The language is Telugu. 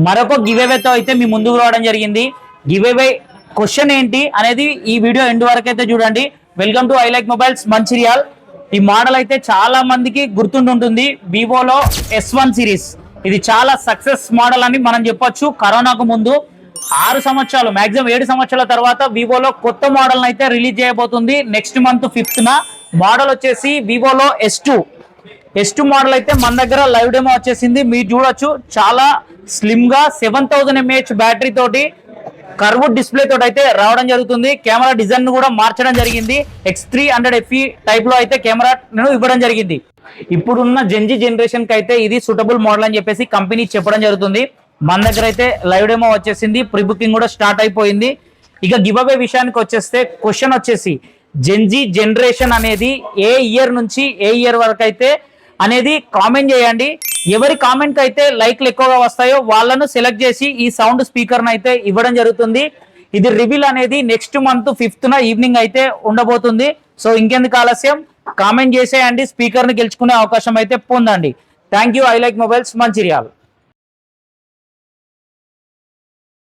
మరొక గివేవేతో అయితే మీ ముందుకు రావడం జరిగింది. గివేవే క్వశ్చన్ ఏంటి అనేది ఈ వీడియో ఎండ్ వరకు అయితే చూడండి. Welcome to I like mobiles Mancherial. ఈ మోడల్ అయితే చాలా మందికి గుర్తుంటుంది. వివోలో S1 సిరీస్ ఇది చాలా సక్సెస్ మోడల్ అని మనం చెప్పొచ్చు. కరోనాకు ముందు 6 సంవత్సరాలు మాక్సిమం 7 సంవత్సరాల తర్వాత వివోలో కొత్త మోడల్ అయితే రిలీజ్ చేయబోతుంది. నెక్స్ట్ మంత్ 5th మోడల్ వచ్చేసి వివోలో S2 మోడల్ అయితే మన దగ్గర లైవ్ డెమో వచ్చేసింది. మీరు చూడొచ్చు చాలా స్లిమ్ గా 7000 mAh బ్యాటరీ తోటి కర్వ్డ్ డిస్ప్లే తోటి అయితే రావడం జరుగుతుంది. కెమెరా డిజైన్ కూడా మార్చడం జరిగింది. X300FE టైప్ లో అయితే కెమెరాను ఇవ్వడం జరిగింది. ఇప్పుడున్న జెన్జీ జనరేషన్ కి అయితే ఇది సూటబుల్ మోడల్ అని చెప్పేసి కంపెనీ చెప్పడం జరుగుతుంది. మన దగ్గర అయితే లైవ్ డెమో వచ్చేసింది. ప్రీ బుకింగ్ కూడా స్టార్ట్ అయిపోయింది. ఇక గివ్ అవే విషయానికి వచ్చేస్తే క్వశ్చన్ వచ్చేసి జెన్జీ జనరేషన్ అనేది ఏ ఇయర్ నుంచి ఏ ఇయర్ వరకు అయితే అనేది కామెంట్ చేయండి. ఎవరి కామెంట్ అయితే లైక్లు ఎక్కువగా వస్తాయో వాళ్ళను సెలెక్ట్ చేసి ఈ సౌండ్ స్పీకర్ అయితే ఇవ్వడం జరుగుతుంది. ఇది రివీల్ అనేది నెక్స్ట్ మంత్ 5th ఈవినింగ్ అయితే ఉండబోతుంది. సో ఇంకెందుకు ఆలస్యం, కామెంట్ చేసేయండి. స్పీకర్ ని గెలుచుకునే అవకాశం అయితే పొందండి. Thank you. I like mobiles Mancherial.